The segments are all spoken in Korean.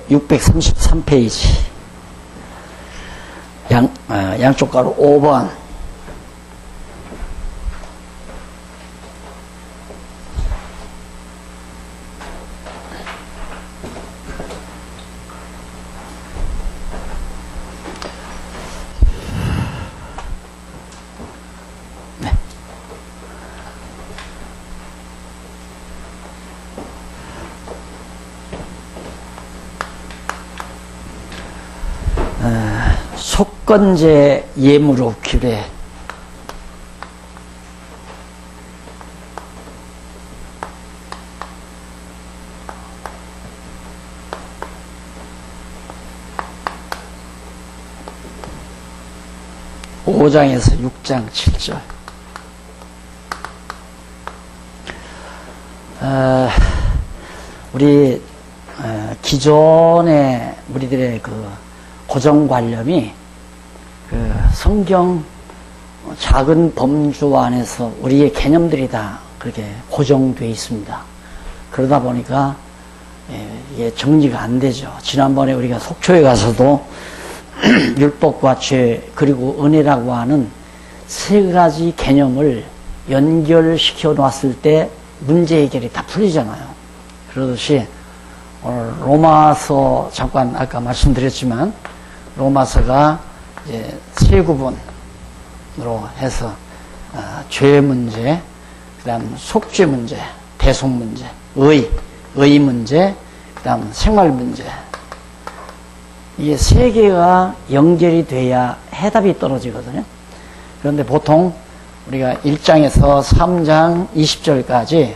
633페이지. 양쪽 가로 5번. 속건제 예무로 규례. (5장에서) (6장) (7절) 우리 기존의 우리들의 그 고정관념이 그 성경 작은 범주 안에서 우리의 개념들이 다 그렇게 고정되어 있습니다. 그러다 보니까 이게 정리가 안 되죠. 지난번에 우리가 속초에 가서도 율법과 죄 그리고 은혜라고 하는 세 가지 개념을 연결시켜 놨을 때 문제 해결이 다 풀리잖아요. 그러듯이 오늘 로마서 잠깐 아까 말씀드렸지만 로마서가 이제 세 구분으로 해서 죄 문제, 그다음 속죄 문제, 대속 문제, 의 문제, 그다음 생활 문제. 이게 세 개가 연결이 돼야 해답이 떨어지거든요. 그런데 보통 우리가 1장에서 3장 20절까지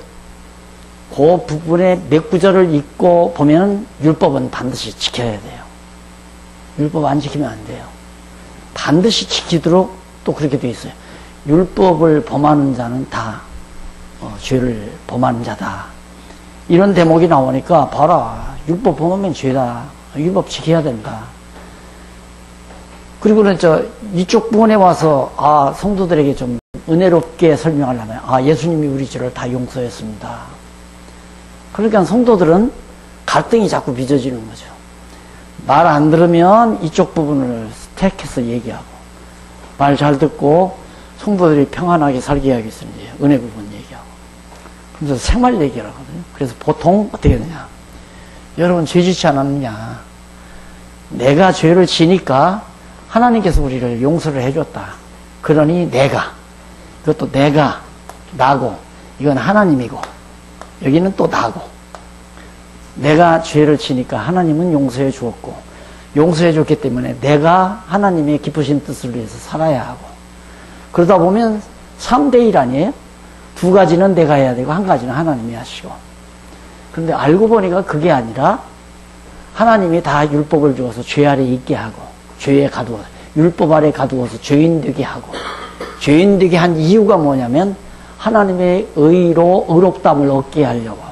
그 부분의 몇 구절을 읽고 보면 율법은 반드시 지켜야 돼요. 율법 안 지키면 안 돼요. 반드시 지키도록 또 그렇게 되어 있어요. 율법을 범하는 자는 다 죄를 범하는 자다. 이런 대목이 나오니까 봐라. 율법 범하면 죄다. 율법 지켜야 된다. 그리고는 이쪽 부분에 와서 성도들에게 좀 은혜롭게 설명하려면 예수님이 우리 죄를 다 용서했습니다. 그러니까 성도들은 갈등이 자꾸 빚어지는 거죠. 말 안 들으면 이쪽 부분을 택해서 얘기하고, 말 잘 듣고 성도들이 평안하게 살게 하기 위해서 이제 은혜 부분 얘기하고, 그래서 생활 얘기를 하거든요. 그래서 보통 어떻게 되냐, 여러분 죄 짓지 않았느냐, 내가 죄를 지니까 하나님께서 우리를 용서를 해줬다. 그러니 그것도 내가 나고, 이건 하나님이고, 여기는 또 나고, 내가 죄를 지니까 하나님은 용서해 주었고, 용서해 줬기 때문에 내가 하나님의 기쁘신 뜻을 위해서 살아야 하고, 그러다 보면 3대1 아니에요? 두 가지는 내가 해야 되고 한 가지는 하나님이 하시고. 그런데 알고 보니까 그게 아니라 하나님이 다 율법을 주어서 죄 아래 있게 하고, 죄에 가두어서, 율법 아래 가두어서 죄인 되게 하고, 죄인 되게 한 이유가 뭐냐면 하나님의 의롭다함을 얻게 하려고.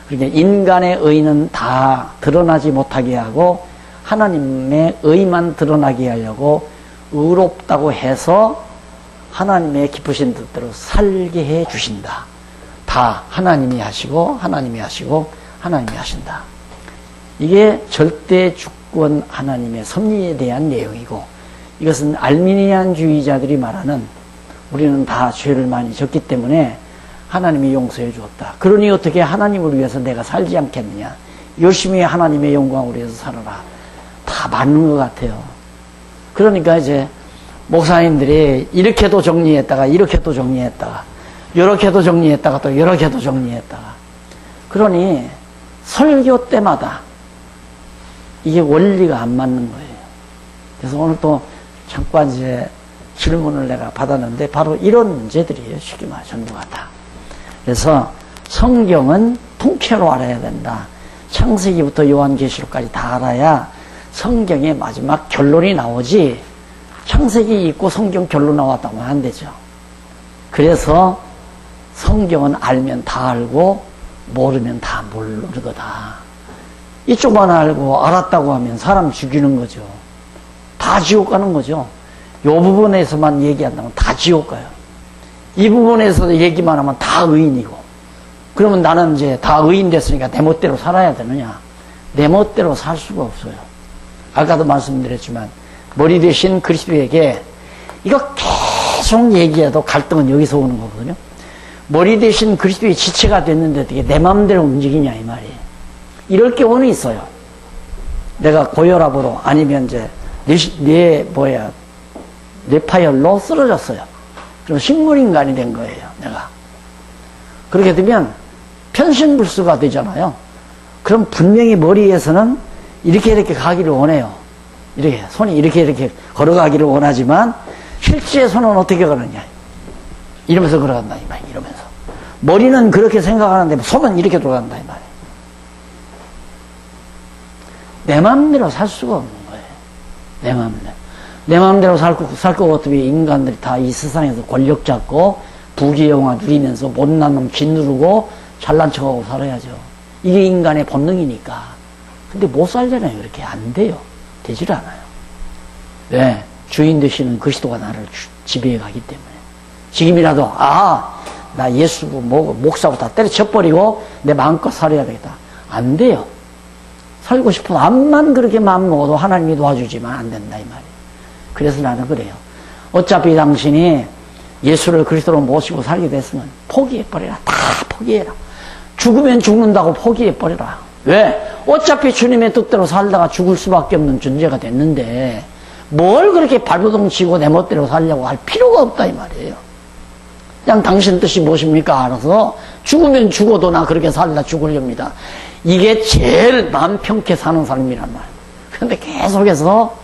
그러니까 인간의 의는 다 드러나지 못하게 하고 하나님의 의만 드러나게 하려고 의롭다고 해서 하나님의 기쁘신 뜻대로 살게 해 주신다. 다 하나님이 하시고 하나님이 하시고 하나님이 하신다. 이게 절대 주권 하나님의 섭리에 대한 내용이고, 이것은 알미니안주의자들이 말하는 우리는 다 죄를 많이 졌기 때문에 하나님이 용서해 주었다. 그러니 어떻게 하나님을 위해서 내가 살지 않겠느냐. 열심히 하나님의 영광을 위해서 살아라. 다 맞는 것 같아요. 그러니까 이제 목사님들이 이렇게도 정리했다가 이렇게도 정리했다가 이렇게도 정리했다가 또 이렇게도 정리했다가, 그러니 설교 때마다 이게 원리가 안 맞는 거예요. 그래서 오늘 또 잠깐 이제 질문을 내가 받았는데 바로 이런 문제들이에요. 쉽게 말해 전부가 다. 그래서 성경은 통째로 알아야 된다. 창세기부터 요한계시록까지 다 알아야 성경의 마지막 결론이 나오지, 창세기 읽고 성경 결론 나왔다고 하면 안 되죠. 그래서 성경은 알면 다 알고 모르면 다 모르거다. 이쪽만 알고 알았다고 하면 사람 죽이는 거죠. 다 지옥 가는 거죠. 이 부분에서만 얘기한다면 다 지옥 가요. 이 부분에서 얘기만 하면 다 의인이고, 그러면 나는 이제 다 의인 됐으니까 내 멋대로 살아야 되느냐? 내 멋대로 살 수가 없어요. 아까도 말씀드렸지만 머리 대신 그리스도에게 이거 계속 얘기해도 갈등은 여기서 오는 거거든요. 머리 대신 그리스도의 지체가 됐는데 어떻게 내 마음대로 움직이냐 이 말이에요. 이럴 경우는 있어요. 내가 고혈압으로 아니면 이제 뇌파열로 쓰러졌어요. 그럼 식물인간이 된 거예요, 내가. 그렇게 되면 편신불수가 되잖아요. 그럼 분명히 머리에서는 이렇게 가기를 원해요. 이렇게 손이 이렇게 걸어가기를 원하지만 실제 손은 어떻게 걸었냐? 이러면서 걸어간다 이 말이에요. 이러면서 머리는 그렇게 생각하는데 손은 이렇게 돌아간다 이 말이에요. 내 마음대로 살 수가 없는 거예요. 내 마음대로. 내 마음대로 살 것 같으면 인간들이 다 이 세상에서 권력 잡고 부귀영화 누리면서 못난 놈 짓누르고 잘난 척하고 살아야죠. 이게 인간의 본능이니까. 근데 못 살잖아요. 그렇게 안 돼요. 되질 않아요. 왜? 주인 되시는 그리스도가 나를 지배해 가기 때문에. 지금이라도 나 예수고 목사고 다 때려쳐버리고 내 마음껏 살아야 되겠다. 안 돼요. 살고 싶어도 암만 그렇게 마음 먹어도 하나님이 도와주지만 안 된다 이 말이에요. 그래서 나는 그래요. 어차피 당신이 예수를 그리스도로 모시고 살게 됐으면 포기해버려라. 다 포기해라. 죽으면 죽는다고 포기해버려라. 왜? 어차피 주님의 뜻대로 살다가 죽을 수밖에 없는 존재가 됐는데 뭘 그렇게 발버둥 치고 내 멋대로 살려고 할 필요가 없다 이 말이에요. 그냥 당신 뜻이 무엇입니까? 알아서 죽으면 죽어도 나 그렇게 살다 죽으렵니다. 이게 제일 마음 편케 사는 삶이란 말이에요. 그런데 계속해서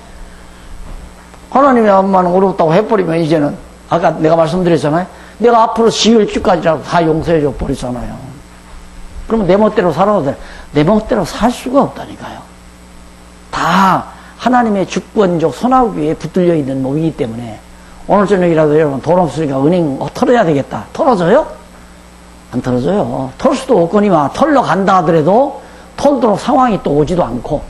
하나님의 마음만 어렵다고 해버리면 이제는 아까 내가 말씀드렸잖아요. 내가 앞으로 지을 길까지라도 다 용서해줘 버리잖아요. 그러면 내 멋대로 살아도 돼. 내 멋대로 살 수가 없다니까요. 다 하나님의 주권적 손아귀 위에 붙들려 있는 몸이기 때문에 오늘 저녁이라도 여러분 돈 없으니까 은행 털어야 되겠다. 털어져요? 안 털어져요. 털 수도 없거니와 털러 간다 하더라도 털도록 상황이 또 오지도 않고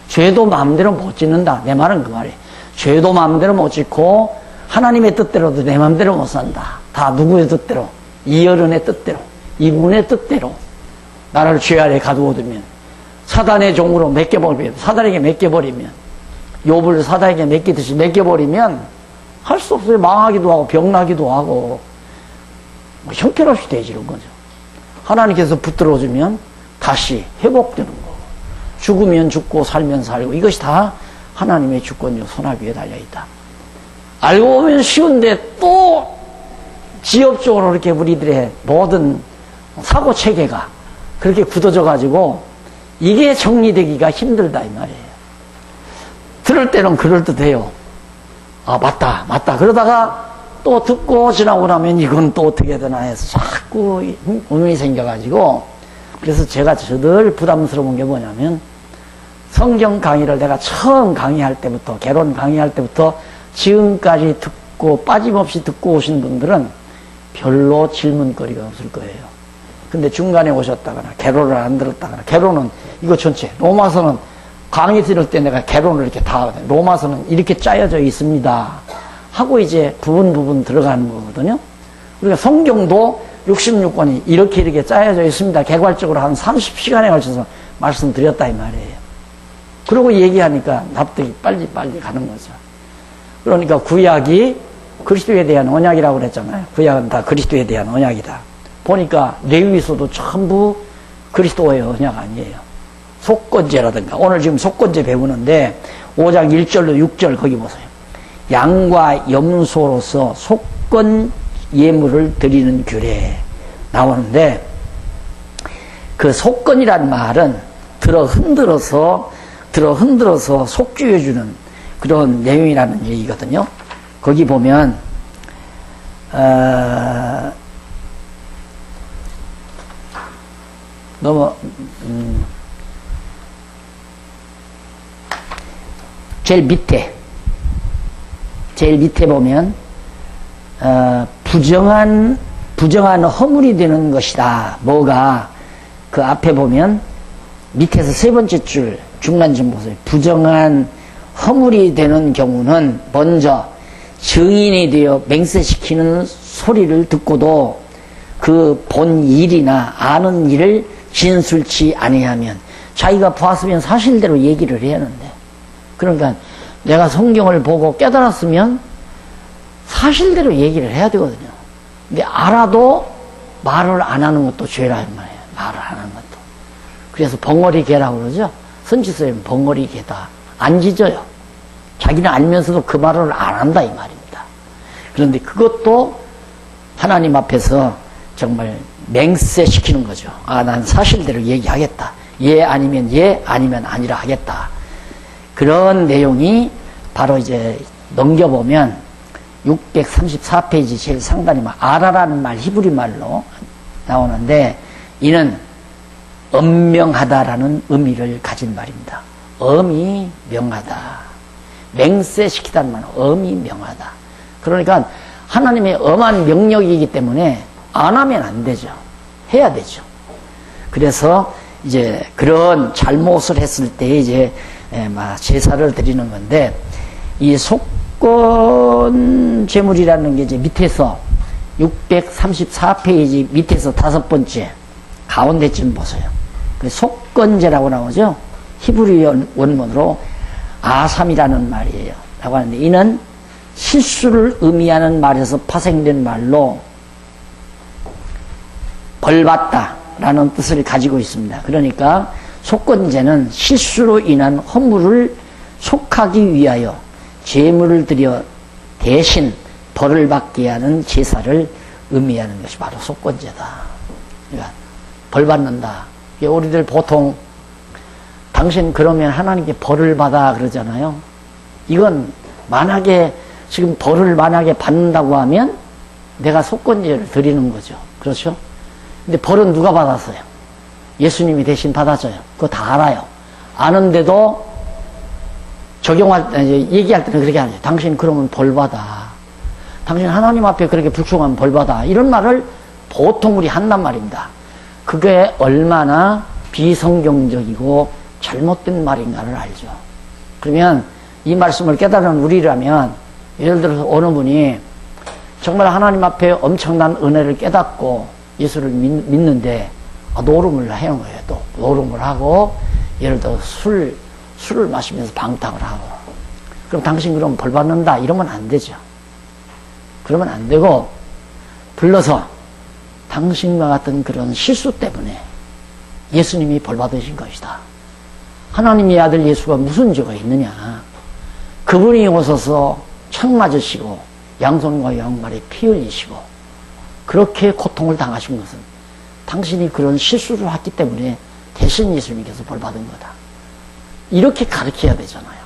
죄도 마음대로 못 짓는다. 내 말은 그 말이에요. 죄도 마음대로 못 짓고 하나님의 뜻대로도 내 마음대로 못 산다. 다 누구의 뜻대로? 이 어른의 뜻대로, 이분의 뜻대로 나를 죄 아래 가두어두면 사단의 종으로 맡겨버리면, 사단에게 맡겨버리면, 욥을 사단에게 맡기듯이 맡겨버리면 할 수 없어요. 망하기도 하고 병나기도 하고 형편없이 되지는 거죠. 하나님께서 붙들어주면 다시 회복되는 거고, 죽으면 죽고 살면 살고, 이것이 다 하나님의 주권적 손아귀에 달려있다. 알고 보면 쉬운데 또 지엽적으로 이렇게 우리들의 모든 사고체계가 그렇게 굳어져 가지고 이게 정리되기가 힘들다 이 말이에요. 들을 때는 그럴듯해요. 맞다 그러다가 또 듣고 지나고 나면 이건 또 어떻게 되나 해서 자꾸 의문이 생겨가지고, 그래서 제가 늘 부담스러운 게 뭐냐면 성경 강의를 내가 처음 강의할 때부터, 개론 강의할 때부터 지금까지 듣고 빠짐없이 듣고 오신 분들은 별로 질문거리가 없을 거예요. 근데 중간에 오셨다거나 개론을 안 들었다거나, 개론은 이거 전체, 로마서는 강의 들을 때 내가 개론을 이렇게 다, 로마서는 이렇게 짜여져 있습니다 하고 이제 부분 들어가는 거거든요. 우리가 성경도 66권이 이렇게 짜여져 있습니다. 개괄적으로 한 30시간에 걸쳐서 말씀드렸다 이 말이에요. 그러고 얘기하니까 납득이 빨리 가는 거죠. 그러니까 구약이 그리스도에 대한 언약이라고 그랬잖아요. 구약은 다 그리스도에 대한 언약이다. 보니까 레위기서도 전부 그리스도의 언약 아니에요. 속건제라든가, 오늘 지금 속건제 배우는데 5장 1절로 6절 거기 보세요. 양과 염소로서 속건 예물을 드리는 규례 나오는데, 그 속건이란 말은 들어 흔들어서 속죄해주는 그런 내용이라는 얘기거든요. 거기 보면 제일 밑에 보면 부정한 허물이 되는 것이다. 뭐가? 그 앞에 보면 밑에서 세 번째 줄 중간 좀 보세요. 부정한 허물이 되는 경우는 먼저 증인이 되어 맹세시키는 소리를 듣고도 그 본 일이나 아는 일을 진술치 아니하면 자기가 보았으면 사실대로 얘기를 해야 하는데, 그러니까 내가 성경을 보고 깨달았으면 사실대로 얘기를 해야 되거든요. 근데 알아도 말을 안 하는 것도 죄라 말이에요. 말을 안 하는 것도. 그래서 벙어리 개라고 그러죠. 선지서에는 벙어리 개다. 안 짖어요. 자기는 알면서도 그 말을 안 한다 이 말입니다. 그런데 그것도 하나님 앞에서 정말 맹세시키는 거죠. 아, 난 사실대로 얘기하겠다. 예 아니면 예, 아니면 아니라 하겠다. 그런 내용이 바로 이제 넘겨보면 634페이지 제일 상단에 아라라는 말, 히브리 말로 나오는데, 이는 엄명하다라는 의미를 가진 말입니다. 엄이 명하다. 맹세시키다는 말은 엄이 명하다. 그러니까 하나님의 엄한 명령이기 때문에 안 하면 안 되죠. 해야 되죠. 그래서 이제 그런 잘못을 했을 때 이제 제사를 드리는 건데, 이 속건 제물이라는 게 이제 밑에서 634페이지 밑에서 5번째 가운데쯤 보세요. 속건제라고 나오죠. 히브리 원문으로 아삼이라는 말이에요. 라고 하는데, 이는 실수를 의미하는 말에서 파생된 말로 벌받다 라는 뜻을 가지고 있습니다. 그러니까 속건제는 실수로 인한 허물을 속하기 위하여 제물을 드려 대신 벌을 받게 하는 제사를 의미하는 것이 바로 속건제다. 그러니까 벌 받는다. 우리들 보통 당신 그러면 하나님께 벌을 받아 그러잖아요. 이건 만약에 지금 벌을 만약에 받는다고 하면 내가 속건제를 드리는 거죠. 그렇죠? 근데 벌은 누가 받았어요? 예수님이 대신 받았어요. 그거 다 알아요. 아는데도 얘기할 때는 그렇게 하죠. 당신 그러면 벌 받아. 당신 하나님 앞에 그렇게 불충하면 벌 받아. 이런 말을 보통 우리 한단 말입니다. 그게 얼마나 비성경적이고 잘못된 말인가를 알죠. 그러면 이 말씀을 깨달은 우리라면, 예를 들어서 어느 분이 정말 하나님 앞에 엄청난 은혜를 깨닫고 예수를 믿는데 노름을 하는 거예요. 또 노름을 하고, 예를 들어 술을 마시면서 방탕을 하고, 그럼 당신 그러면 벌 받는다 이러면 안 되죠. 그러면 안 되고, 불러서 당신과 같은 그런 실수 때문에 예수님이 벌 받으신 것이다. 하나님의 아들 예수가 무슨 죄가 있느냐. 그분이 오셔서 창 맞으시고 양손과 양발에 피 흘리시고 그렇게 고통을 당하신 것은 당신이 그런 실수를 했기 때문에 대신 예수님께서 벌 받은 거다. 이렇게 가르쳐야 되잖아요.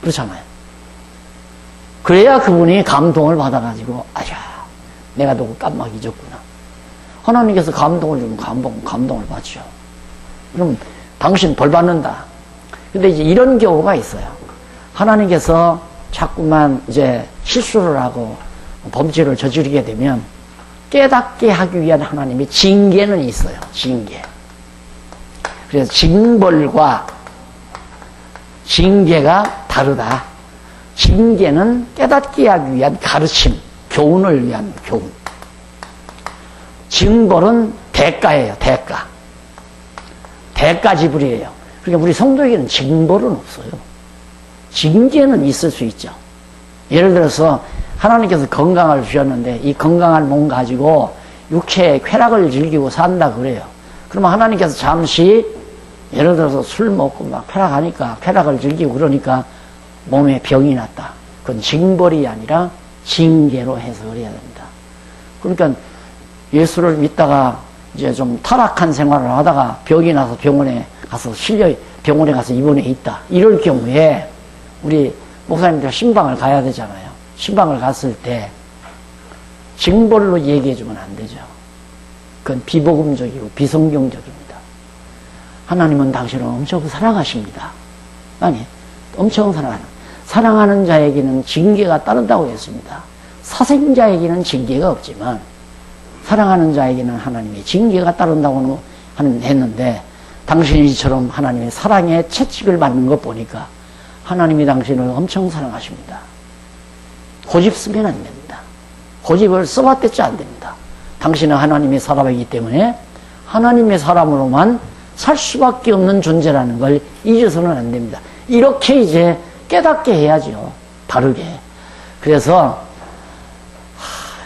그렇잖아요. 그래야 그분이 감동을 받아가지고, 아야, 내가 누구 깜막 잊었구나. 하나님께서 감동을 주면 감동을 받죠. 그럼 당신 벌 받는다. 근데 이제 이런 경우가 있어요. 하나님께서 자꾸만 이제 실수를 하고 범죄를 저지르게 되면 깨닫게 하기 위한 하나님의 징계는 있어요. 징계. 그래서 징벌과 징계가 다르다. 징계는 깨닫게 하기 위한 가르침, 교훈을 위한 교훈. 징벌은 대가예요. 대가 지불이에요. 그러니까 우리 성도에게는 징벌은 없어요. 징계는 있을 수 있죠. 예를 들어서 하나님께서 건강을 주셨는데 이 건강한 몸 가지고 육체의 쾌락을 즐기고 산다 그래요. 그러면 하나님께서 잠시 예를 들어서 술 먹고 막 쾌락하니까 쾌락을 즐기고 그러니까 몸에 병이 났다. 그건 징벌이 아니라 징계로 해석을 해야 됩니다. 그러니까 예수를 믿다가 이제 좀 타락한 생활을 하다가 병이 나서 병원에 가서 입원해 있다. 이럴 경우에 우리 목사님들 신방을 가야 되잖아요. 신방을 갔을 때 징벌로 얘기해 주면 안 되죠. 그건 비복음적이고 비성경적입니다. 하나님은 당신을 엄청 사랑하십니다. 아니, 엄청 사랑하는 자에게는 징계가 따른다고 했습니다. 사생자에게는 징계가 없지만 사랑하는 자에게는 하나님의 징계가 따른다고 했는데 당신이 이처럼 하나님의 사랑에 채찍을 받는 것 보니까 하나님이 당신을 엄청 사랑하십니다. 고집 쓰면 안 됩니다. 고집을 써봤댔지 안 됩니다. 당신은 하나님의 사람이기 때문에 하나님의 사람으로만 살 수밖에 없는 존재라는 걸 잊어서는 안 됩니다. 이렇게 이제 깨닫게 해야죠. 바르게. 그래서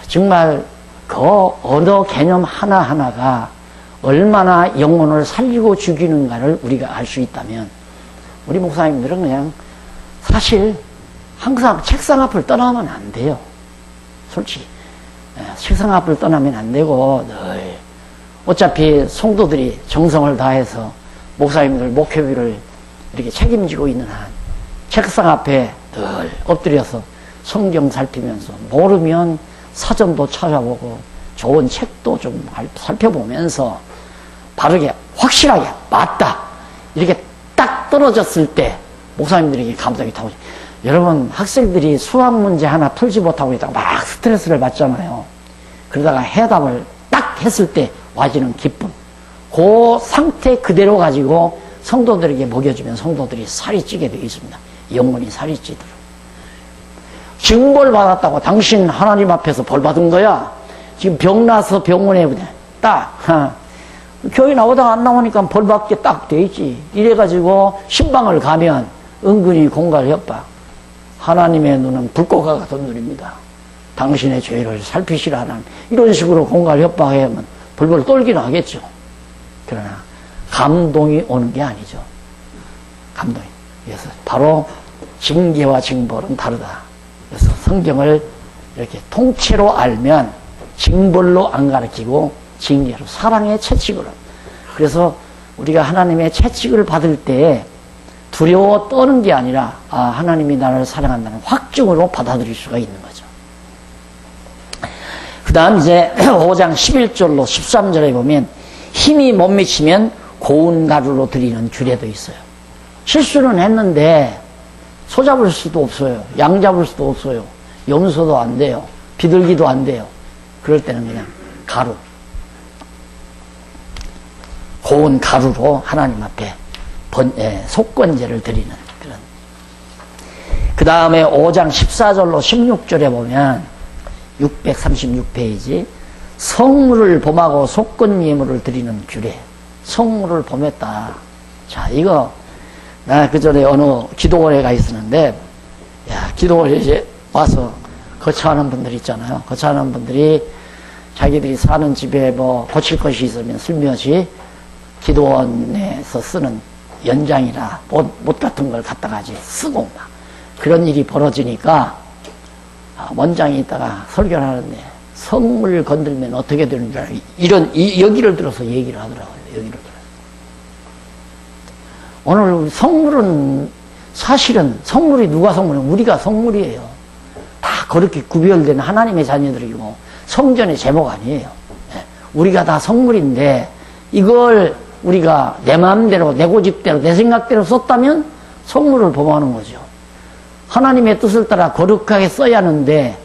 정말 그 언어 개념 하나하나가 얼마나 영혼을 살리고 죽이는가를 우리가 알 수 있다면 우리 목사님들은 그냥 사실 항상 책상 앞을 떠나면 안 돼요. 솔직히 책상 앞을 떠나면 안 되고 늘 어차피 성도들이 정성을 다해서 목사님들 목회비를 이렇게 책임지고 있는 한 책상 앞에 늘 엎드려서 성경 살피면서 모르면 사전도 찾아보고 좋은 책도 좀 살펴보면서 바르게 확실하게 맞다 이렇게 딱 떨어졌을 때 목사님들에게 감동이 타고 여러분 학생들이 수학 문제 하나 풀지 못하고 있다가 막 스트레스를 받잖아요. 그러다가 해답을 딱 했을 때 와지는 기쁨 그 상태 그대로 가지고 성도들에게 먹여주면 성도들이 살이 찌게 되어 있습니다. 영혼이 살이 찌도록. 지금 벌 받았다고 당신 하나님 앞에서 벌 받은 거야. 지금 병 나서 병원에 딱 교회 나오다가 안 나오니까 벌 받게 딱 돼 있지. 이래가지고 신방을 가면 은근히 공갈 협박. 하나님의 눈은 불꽃과 같은 눈입니다. 당신의 죄를 살피시라 하나님. 이런 식으로 공갈 협박하면 벌벌 떨기는 하겠죠. 그러나 감동이 오는 게 아니죠. 감동이. 그래서 바로 징계와 징벌은 다르다. 그래서 성경을 이렇게 통째로 알면 징벌로 안 가르치고 징계로 사랑의 채찍으로. 그래서 우리가 하나님의 채찍을 받을 때 두려워 떠는 게 아니라 하나님이 나를 사랑한다는 확증으로 받아들일 수가 있는 거죠. 그 다음 이제 5장 11절로 13절에 보면 힘이 못 미치면 고운 가루로 드리는 규례도 있어요. 실수는 했는데 소 잡을 수도 없어요. 양 잡을 수도 없어요. 염소도 안 돼요. 비둘기도 안 돼요. 그럴 때는 그냥 가루. 고운 가루로 하나님 앞에 속건제를 드리는 그런. 그 다음에 5장 14절로 16절에 보면 636페이지 성물을 범하고 속건 예물을 드리는 규례. 성물을 범했다. 자, 이거 나 그전에 어느 기도원에 가 있었는데 기도원에 이제 와서 거처하는 분들 있잖아요. 거처하는 분들이 자기들이 사는 집에 뭐 고칠 것이 있으면 슬며시 기도원에서 쓰는 연장이나 못 같은 걸 갖다가 쓰고 막 그런 일이 벌어지니까 원장이 있다가 설교를 하는데 성물 건들면 어떻게 되는 줄 알아? 이런 여기를 들어서 얘기를 하더라고요. 여기를 들어서. 오늘 성물은 사실은 성물이 누가 성물이에요? 우리가 성물이에요. 다 그렇게 구별된 하나님의 자녀들이고 성전의 제목 아니에요. 우리가 다 성물인데 이걸 우리가 내 마음대로 내 고집대로 내 생각대로 썼다면 성물을 범하는 거죠. 하나님의 뜻을 따라 거룩하게 써야 하는데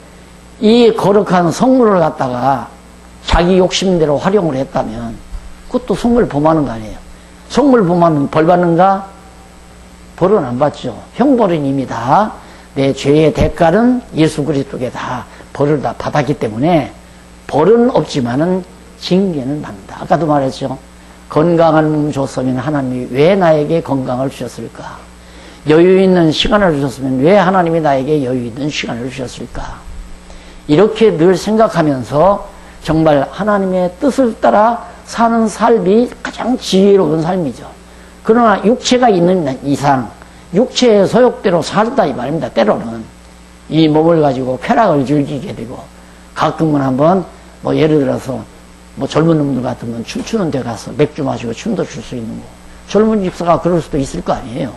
이 거룩한 성물을 갖다가 자기 욕심대로 활용을 했다면 그것도 성물 범하는 거 아니에요. 성물 범하면 벌 받는가? 벌은 안 받죠. 형벌은 이미 다 내 죄의 대가는 예수 그리스도께 다 벌을 다 받았기 때문에 벌은 없지만은 징계는 받는다. 아까도 말했죠. 건강한 몸 줬으면 하나님이 왜 나에게 건강을 주셨을까? 여유 있는 시간을 주셨으면 왜 하나님이 나에게 여유 있는 시간을 주셨을까? 이렇게 늘 생각하면서 정말 하나님의 뜻을 따라 사는 삶이 가장 지혜로운 삶이죠. 그러나 육체가 있는 이상 육체의 소욕대로 살다 이 말입니다. 때로는 이 몸을 가지고 쾌락을 즐기게 되고 가끔은 한번 뭐 예를 들어서 뭐 젊은 놈들 같은 건 춤추는 데 가서 맥주 마시고 춤도 출 수 있는 거. 젊은 집사가 그럴 수도 있을 거 아니에요.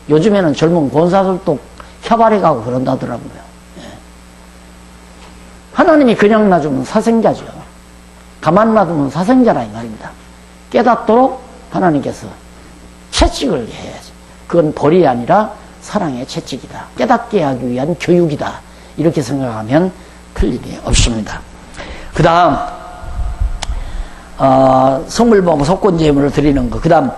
요즘에는 젊은 권사들도 캬바레 가고 그런다더라고요. 예. 하나님이 그냥 놔주면 사생자죠. 가만 놔두면 사생자라 이 말입니다. 깨닫도록 하나님께서 채찍을 해야지. 그건 벌이 아니라 사랑의 채찍이다. 깨닫게 하기 위한 교육이다. 이렇게 생각하면 틀림이 없습니다. 그 다음 성물범 속건제물을 드리는 것. 그 다음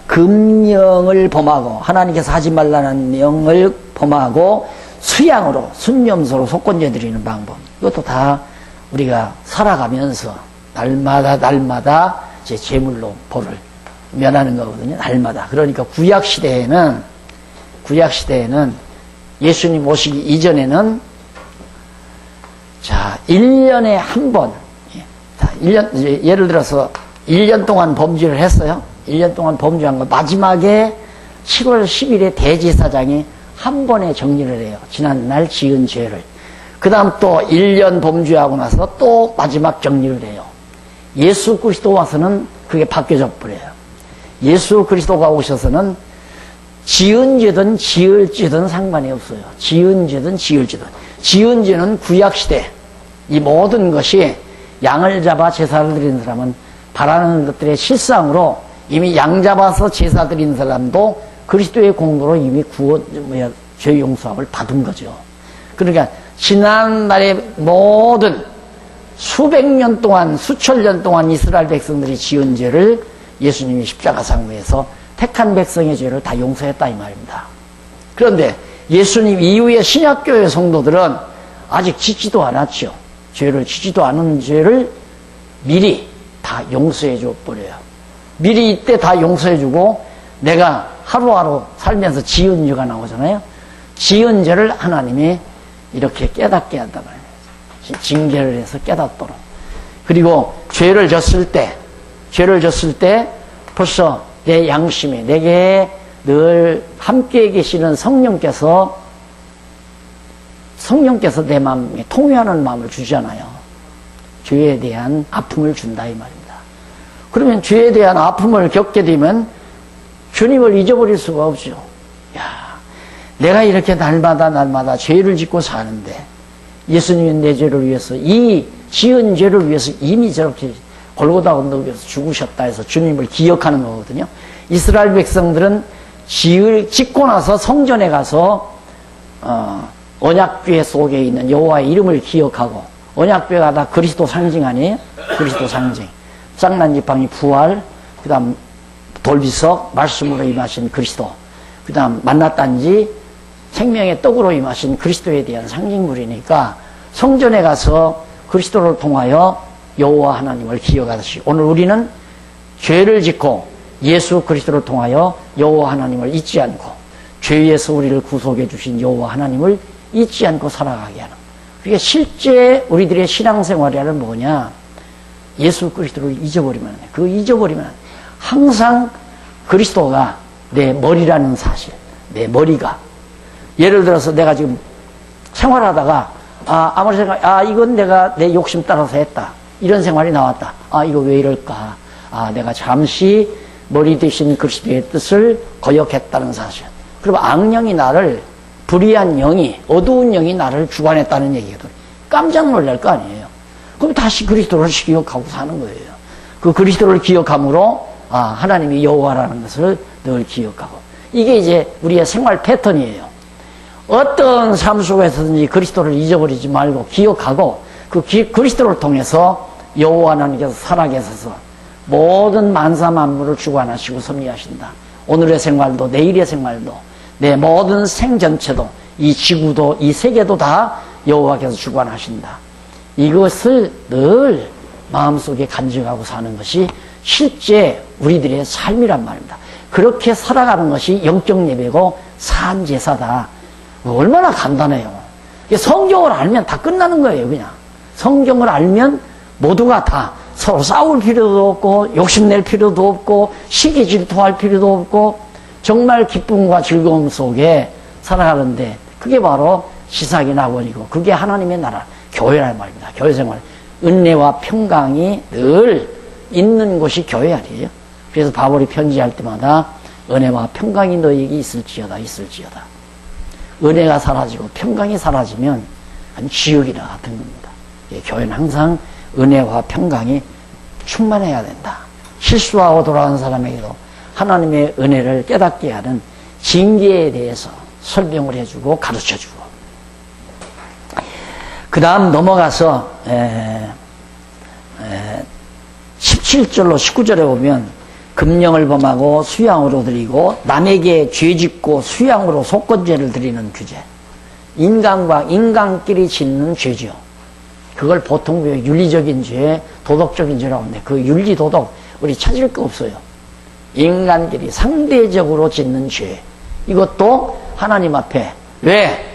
금령을 범하고 하나님께서 하지 말라는 명을 범하고 수양으로 순념소로 속건제 드리는 방법. 이것도 다 우리가 살아가면서 날마다 제 제물로 벌을 면하는 거거든요. 날마다. 그러니까 구약 시대에는 예수님 오시기 이전에는 자, 1년에 한 번, 예를 들어서 1년 동안 범죄를 했어요. 1년 동안 범죄한 거 마지막에 7월 10일에 대제사장이 한 번에 정리를 해요. 지난날 지은 죄를. 그 다음 또 1년 범죄하고 나서 또 마지막 정리를 해요. 예수 그리스도 와서는 그게 바뀌어져 버려요. 예수 그리스도가 오셔서는 지은 죄든 지을 죄든 상관이 없어요. 지은 죄든 지을 죄든. 지은 죄는 구약시대 이 모든 것이 양을 잡아 제사를 드리는 사람은 바라는 것들의 실상으로 이미 양 잡아서 제사 드리는 사람도 그리스도의 공로로 이미 죄 용서함을 받은 거죠. 그러니까 지난날의 모든 수백 년 동안 수천 년 동안 이스라엘 백성들이 지은 죄를 예수님이 십자가상에서 택한 백성의 죄를 다 용서했다 이 말입니다. 그런데 예수님 이후에 신약교회 성도들은 아직 짓지도 않았죠. 죄를 짓지도 않은 죄를 미리 다 용서해 줘 버려요. 미리 이때 다 용서해 주고 내가 하루하루 살면서 지은 죄가 나오잖아요. 지은 죄를 하나님이 이렇게 깨닫게 한단 말이에요. 징계를 해서 깨닫도록. 그리고 죄를 졌을 때 벌써 내 양심에 내게 늘 함께 계시는 성령께서 내 마음에 통회하는 마음을 주잖아요. 죄에 대한 아픔을 준다 이 말입니다. 그러면 죄에 대한 아픔을 겪게 되면 주님을 잊어버릴 수가 없죠. 야, 내가 이렇게 날마다 죄를 짓고 사는데 예수님이 내 죄를 위해서 이 지은 죄를 위해서 이미 저렇게 골고다 언덕에서 죽으셨다 해서 주님을 기억하는 거거든요. 이스라엘 백성들은 짓고 나서 성전에 가서 언약궤 속에 있는 여호와의 이름을 기억하고, 언약궤가 다 그리스도 상징 아니에요? 그리스도 상징. 쌍난지팡이 부활, 그 다음 돌비석 말씀으로 임하신 그리스도, 그 다음 만나단지 생명의 떡으로 임하신 그리스도에 대한 상징물이니까 성전에 가서 그리스도를 통하여 여호와 하나님을 기억하듯이 오늘 우리는 죄를 짓고 예수 그리스도를 통하여 여호와 하나님을 잊지 않고 죄에서 우리를 구속해 주신 여호와 하나님을 잊지 않고 살아가게 하는, 그게 실제 우리들의 신앙생활이란 뭐냐, 예수 그리스도를 잊어버리면 안 돼. 그 잊어버리면 안 돼. 항상 그리스도가 내 머리라는 사실, 내 머리가, 예를 들어서 내가 지금 생활하다가 아무리 이건 내가 내 욕심 따라서 했다, 이런 생활이 나왔다. 이거 왜 이럴까? 내가 잠시 머리 대신 그리스도의 뜻을 거역했다는 사실. 그럼 악령이 나를, 불의한 영이, 어두운 영이 나를 주관했다는 얘기거든. 깜짝 놀랄 거 아니에요. 그럼 다시 그리스도를 기억하고 사는 거예요. 그 그리스도를 기억함으로 하나님이 여호와라는 것을 늘 기억하고, 이게 이제 우리의 생활 패턴이에요. 어떤 삶 속에서든지 그리스도를 잊어버리지 말고 기억하고 그 그리스도를 통해서 여호와 하나님께서 살아계셔서 모든 만사 만물을 주관하시고 섭리하신다. 오늘의 생활도 내일의 생활도 내 모든 생 전체도 이 지구도 이 세계도 다 여호와께서 주관하신다. 이것을 늘 마음속에 간직하고 사는 것이 실제 우리들의 삶이란 말입니다. 그렇게 살아가는 것이 영적 예배고 산제사다. 얼마나 간단해요. 성경을 알면 다 끝나는 거예요. 그냥 성경을 알면 모두가 다 서로 싸울 필요도 없고 욕심낼 필요도 없고 시기 질투할 필요도 없고 정말 기쁨과 즐거움 속에 살아가는데, 그게 바로 시삭이 낙원이고 그게 하나님의 나라 교회란 말입니다. 교회 생활, 은혜와 평강이 늘 있는 곳이 교회 아니에요. 그래서 바울이 편지할 때마다 은혜와 평강이 너희에게 있을지어다. 은혜가 사라지고 평강이 사라지면 한 지옥이나 같은 겁니다. 교회는 항상 은혜와 평강이 충만해야 된다. 실수하고 돌아간 사람에게도 하나님의 은혜를 깨닫게 하는 징계에 대해서 설명을 해주고 가르쳐주고, 그 다음 넘어가서 17절로 19절에 보면 금령을 범하고 수양으로 드리고 남에게 죄짓고 수양으로 속건죄를 드리는 규제, 인간과 인간끼리 짓는 죄죠. 그걸 보통 윤리적인 죄, 도덕적인 죄라고 하는데 그 윤리, 도덕 우리 찾을 거 없어요. 인간끼리 상대적으로 짓는 죄. 이것도 하나님 앞에 왜?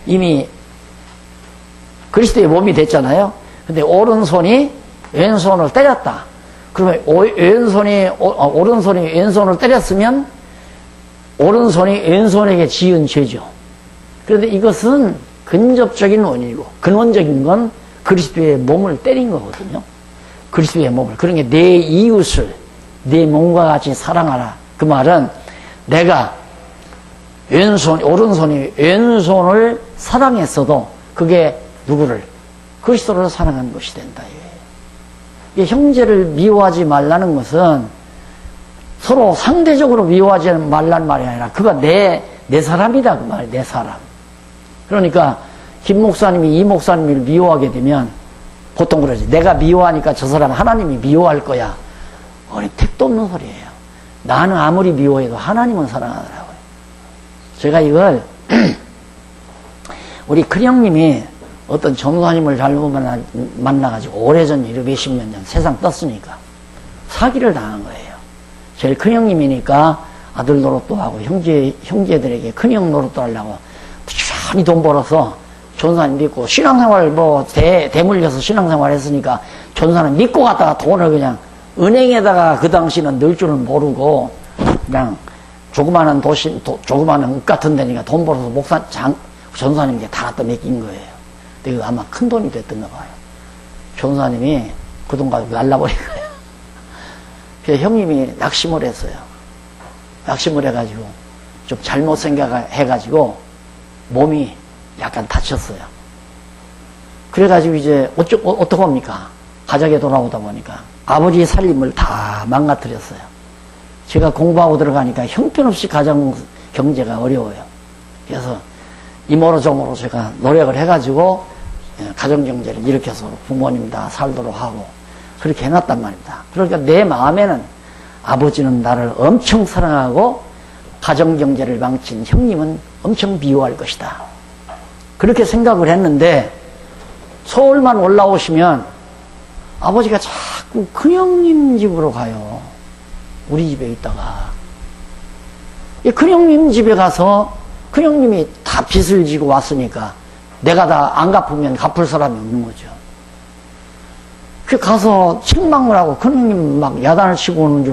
이미 그리스도의 몸이 됐잖아요. 근데 오른손이 왼손을 때렸다. 그러면 오른손이 왼손을 때렸으면 오른손이 왼손에게 지은 죄죠. 그런데 이것은 근접적인 원인이고 근원적인 건 그리스도의 몸을 때린 거거든요. 그리스도의 몸을. 그러니까 내 이웃을 내 몸과 같이 사랑하라. 그 말은 내가 오른손이 왼손을 사랑했어도 그게 누구를? 그리스도를 사랑하는 것이 된다. 이 형제를 미워하지 말라는 것은 서로 상대적으로 미워하지 말라는 말이 아니라 그가 내 사람이다. 그 말이야. 내 사람. 그러니까 김 목사님이 이 목사님을 미워하게 되면 보통 그러지. 내가 미워하니까 저 사람 하나님이 미워할 거야. 택도 없는 소리예요. 나는 아무리 미워해도 하나님은 사랑하더라고요. 제가 이걸 우리 큰형님이 어떤 전도사님을 잘못 만나가지고 오래전 몇십 년 전 세상 떴으니까 사기를 당한 거예요. 제일 큰형님이니까 아들 노릇도 하고 형제들에게 큰형 노릇도 하려고 부지런히 돈 벌어서 전도사님 믿고 신앙생활 대물려서 신앙생활 했으니까 전도사님 믿고 갔다가 돈을 그냥 은행에다가 그 당시는 넣을 줄은 모르고 그냥 조그마한 조그마한 읍 같은 데니까 돈 벌어서 전도사님께 다 갖다 맡긴 거예요. 근데 이거 아마 큰 돈이 됐던가 봐요. 전도사님이 그 돈 가지고 날라버린 거예요. 그래서 형님이 낙심을 했어요. 낙심을 해가지고 좀 잘못 생각해가지고 몸이 약간 다쳤어요. 그래가지고 이제 어떡합니까? 가족에 돌아오다 보니까 아버지 살림을 다 망가뜨렸어요. 제가 공부하고 들어가니까 형편없이 가정 경제가 어려워요. 그래서 이모로 저모로 제가 노력을 해가지고 가정 경제를 일으켜서 부모님 다 살도록 하고 그렇게 해놨단 말입니다. 그러니까 내 마음에는 아버지는 나를 엄청 사랑하고 가정 경제를 망친 형님은 엄청 미워할 것이다. 그렇게 생각을 했는데 서울만 올라오시면 아버지가 자꾸 큰형님 집으로 가요. 우리 집에 있다가 큰형님 집에 가서 큰형님이 다 빚을 지고 왔으니까 내가 다 안 갚으면 갚을 사람이 없는 거죠. 그 가서 책망을 하고 큰형님 막 야단을 치고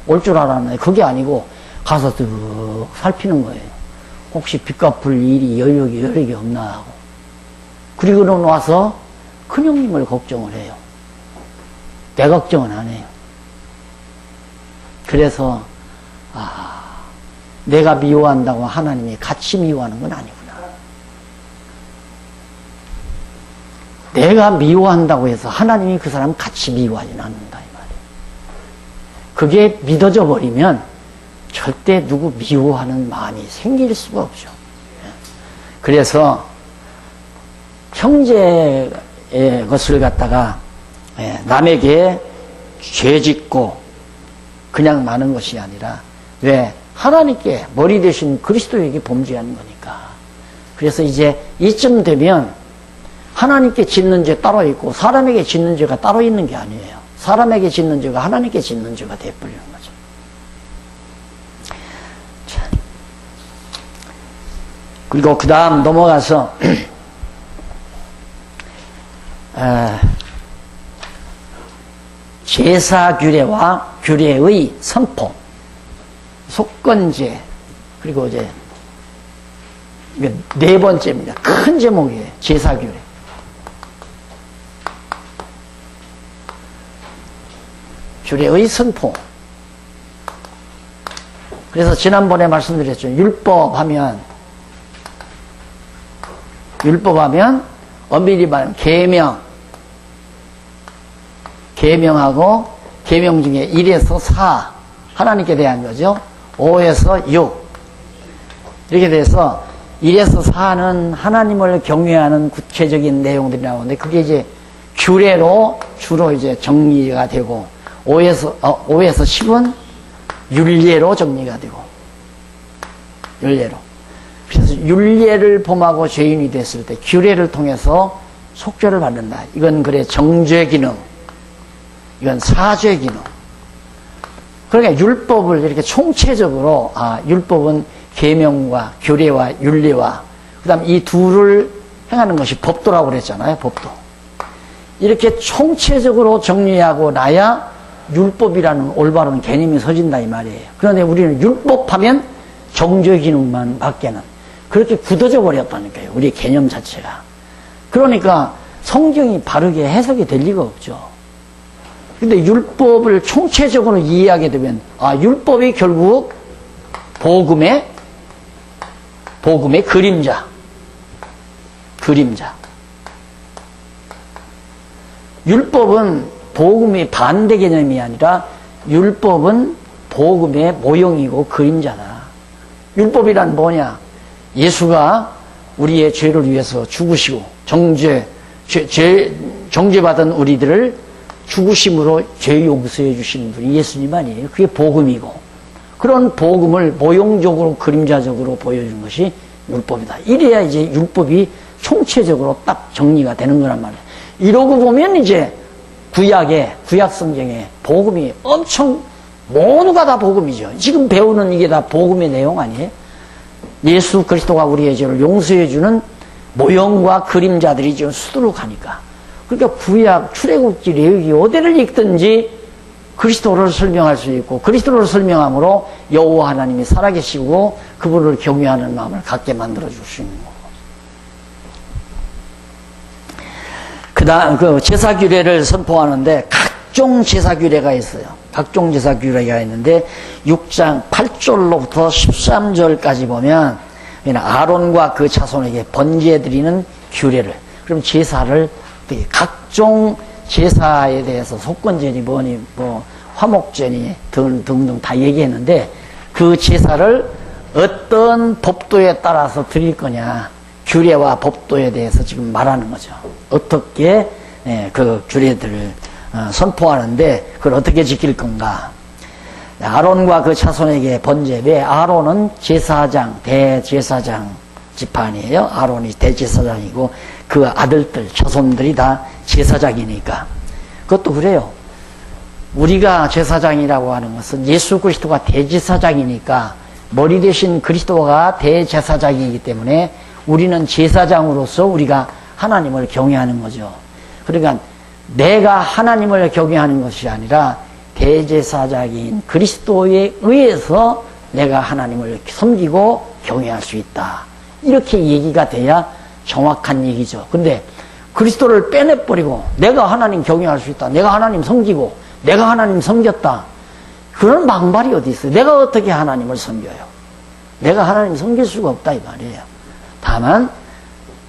올 줄 알았는데 그게 아니고 가서 쓱 살피는 거예요. 혹시 빚 갚을 일이 여력이 없나 하고. 그리고는 와서 큰형님을 걱정을 해요. 내 걱정은 안 해요. 그래서 내가 미워한다고 하나님이 같이 미워하는 건 아니구나. 내가 미워한다고 해서 하나님이 그 사람 같이 미워하지는 않는다 이 말이에요. 그게 믿어져 버리면 절대 누구 미워하는 마음이 생길 수가 없죠. 그래서 형제의 것을 갖다가 남에게 죄짓고 그냥 마는 것이 아니라 왜? 하나님께 머리 대신 그리스도에게 범죄하는 거니까. 그래서 이제 이쯤 되면 하나님께 짓는 죄 따로 있고 사람에게 짓는 죄가 따로 있는 게 아니에요. 사람에게 짓는 죄가 하나님께 짓는 죄가 되어버리는 거죠. 자. 그리고 그 다음 넘어가서 제사 규례와 규례의 선포, 속건제, 그리고 이제 네 번째입니다. 큰 제목이에요. 제사 규례. 규례의 선포. 그래서 지난번에 말씀드렸죠. 율법 하면 엄밀히 말하면 계명하고 계명 중에 1에서 4 하나님께 대한 거죠. 5에서 6 이렇게 돼서 1에서 4는 하나님을 경외하는 구체적인 내용들이 나오는데 그게 이제 규례로 주로 이제 정리가 되고 5에서 10은 율례로 정리가 되고 율례로. 그래서 율례를 범하고 죄인이 됐을 때 규례를 통해서 속죄를 받는다. 이건 그래 정죄 기능, 이건 사죄 기능. 그러니까 율법을 이렇게 총체적으로 율법은 계명과 규례와 윤리와 그다음 이 둘을 행하는 것이 법도라고 그랬잖아요. 법도. 이렇게 총체적으로 정리하고 나야 율법이라는 올바른 개념이 서진다 이 말이에요. 그런데 우리는 율법하면 정죄 기능만 밖에는 그렇게 굳어져 버렸다니까요. 우리 개념 자체가. 그러니까 성경이 바르게 해석이 될 리가 없죠. 근데 율법을 총체적으로 이해하게 되면 율법이 결국 복음의 그림자. 율법은 복음의 반대 개념이 아니라 율법은 복음의 모형이고 그림자다. 율법이란 뭐냐? 예수가 우리의 죄를 위해서 죽으시고 정죄받은 우리들을 죽으심으로 죄 용서해 주시는 분이 예수님 아니에요. 그게 복음이고 그런 복음을 모형적으로 그림자적으로 보여주는 것이 율법이다. 이래야 이제 율법이 총체적으로 딱 정리가 되는 거란 말이에요. 이러고 보면 이제 구약 성경에 복음이 엄청 모두가 다 복음이죠. 지금 배우는 이게 다 복음의 내용 아니에요? 예수 그리스도가 우리의 죄를 용서해 주는 모형과 그림자들이 지금 수두룩하니까. 그러니까 구약, 출애굽기, 레위기 어디를 읽든지 그리스도를 설명할 수 있고 그리스도를 설명함으로 여호와 하나님이 살아계시고 그분을 경외하는 마음을 갖게 만들어 줄 수 있는 거고. 그다음 그 제사 규례를 선포하는데 각종 제사 규례가 있어요. 각종 제사 규례가 있는데 6장 8절로부터 13절까지 보면 아론과 그 자손에게 번제 드리는 규례를, 그럼 제사를 각종 제사에 대해서 속건제니 뭐니 뭐 화목제니 등등 다 얘기했는데 그 제사를 어떤 법도에 따라서 드릴 거냐, 규례와 법도에 대해서 지금 말하는 거죠. 어떻게 그 규례들을 선포하는데 그걸 어떻게 지킬 건가. 아론과 그 자손에게 번제. 왜? 아론은 제사장, 대제사장 집안이에요. 아론이 대제사장이고 그 아들들, 자손들이 다 제사장이니까. 그것도 그래요. 우리가 제사장이라고 하는 것은 예수 그리스도가 대제사장이니까 머리 대신 그리스도가 대제사장이기 때문에 우리는 제사장으로서 우리가 하나님을 경외하는 거죠. 그러니까 내가 하나님을 경외하는 것이 아니라 대제사장인 그리스도에 의해서 내가 하나님을 섬기고 경외할 수 있다. 이렇게 얘기가 돼야 정확한 얘기죠. 근데 그리스도를 빼내버리고 내가 하나님 경외할 수 있다. 내가 하나님 섬기고 내가 하나님 섬겼다. 그런 방발이 어디 있어요? 내가 어떻게 하나님을 섬겨요? 내가 하나님 섬길 수가 없다 이 말이에요. 다만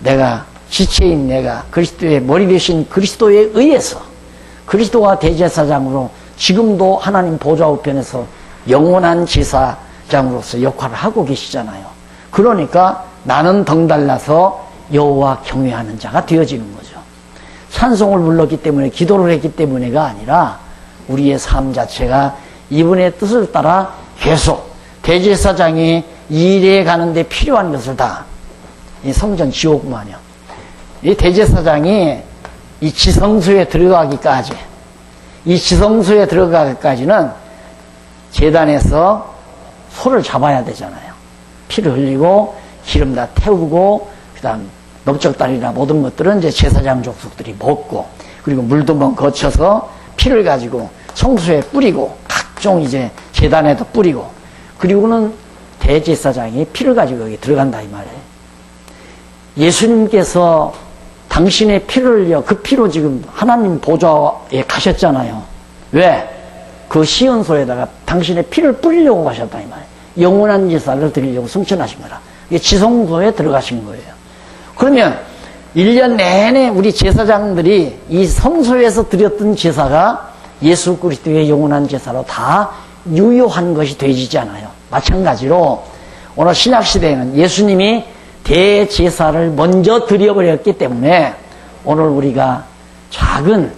내가 지체인 내가 그리스도의 머리 되신 그리스도에 의해서 그리스도가 대제사장으로 지금도 하나님 보좌 우편에서 영원한 제사장으로서 역할을 하고 계시잖아요. 그러니까 나는 덩달라서 여호와 경외하는 자가 되어지는 거죠. 찬송을 불렀기 때문에 기도를 했기 때문에가 아니라 우리의 삶 자체가 이분의 뜻을 따라 계속 대제사장이 일해 가는데 필요한 것을 다 이 성전 지옥만요. 이 대제사장이 이 지성소에 들어가기까지, 이 지성소에 들어가기까지는 제단에서 소를 잡아야 되잖아요. 피를 흘리고 기름 다 태우고 그다음 넓적다리나 모든 것들은 이제 제사장 족속들이 먹고 그리고 물두번 거쳐서 피를 가지고 성소에 뿌리고 각종 이제 제단에도 뿌리고 그리고는 대제사장이 피를 가지고 여기 들어간다 이 말이에요. 예수님께서 당신의 피를 흘려 그 피로 지금 하나님 보좌에 가셨잖아요. 왜? 그 시온소에다가 당신의 피를 뿌리려고 가셨다 이 말이에요. 영원한 제사를 드리려고 승천하신 거라. 이게 지성소에 들어가신 거예요. 그러면 1년 내내 우리 제사장들이 이 성소에서 드렸던 제사가 예수 그리스도의 영원한 제사로 다 유효한 것이 되지지 않아요. 마찬가지로 오늘 신약시대에는 예수님이 대제사를 먼저 드려버렸기 때문에 오늘 우리가 작은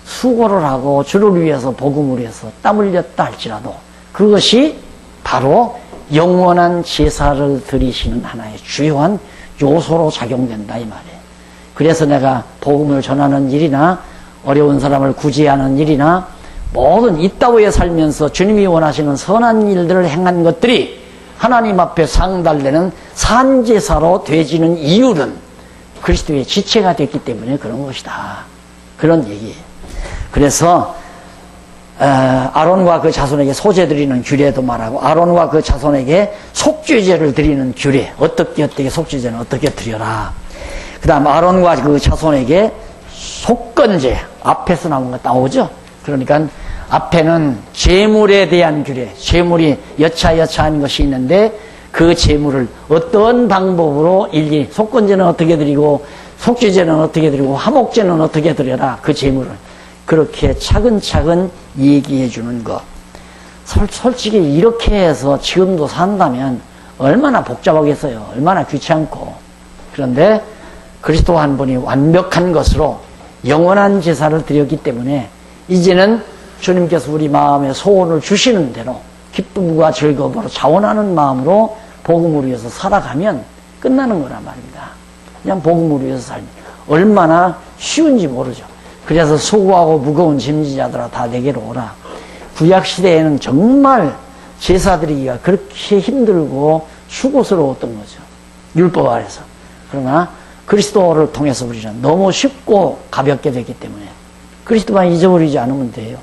수고를 하고 주를 위해서 복음을 위해서 땀 흘렸다 할지라도 그것이 바로 영원한 제사를 드리시는 하나의 주요한 요소로 작용된다 이 말이에요. 그래서 내가 복음을 전하는 일이나 어려운 사람을 구제하는 일이나 모든 이 따위에 살면서 주님이 원하시는 선한 일들을 행한 것들이 하나님 앞에 상달되는 산제사로 되지는 이유는 그리스도의 지체가 됐기 때문에 그런 것이다. 그런 얘기예요. 그래서 아론과 그 자손에게 소제 드리는 규례도 말하고 아론과 그 자손에게 속죄제를 드리는 규례, 어떻게 속죄제는 어떻게 드려라. 그 다음 아론과 그 자손에게 속건제, 앞에서 나온 거 나오죠. 그러니까 앞에는 제물에 대한 규례, 제물이 여차여차한 것이 있는데 그 제물을 어떤 방법으로 일일이 속건제는 어떻게 드리고 속죄제는 어떻게 드리고 화목제는 어떻게 드려라. 그 제물을 그렇게 차근차근 얘기해 주는 것. 솔직히 이렇게 해서 지금도 산다면 얼마나 복잡하겠어요. 얼마나 귀찮고. 그런데 그리스도 한 분이 완벽한 것으로 영원한 제사를 드렸기 때문에 이제는 주님께서 우리 마음에 소원을 주시는 대로 기쁨과 즐거움으로 자원하는 마음으로 복음을 위해서 살아가면 끝나는 거란 말입니다. 그냥 복음을 위해서 살면 얼마나 쉬운지 모르죠. 그래서 수고하고 무거운 짐지자들아 다 내게로 오라. 구약시대에는 정말 제사 드리기가 그렇게 힘들고 수고스러웠던 거죠. 율법 아래서. 그러나 그리스도를 통해서 우리는 너무 쉽고 가볍게 됐기 때문에 그리스도만 잊어버리지 않으면 돼요.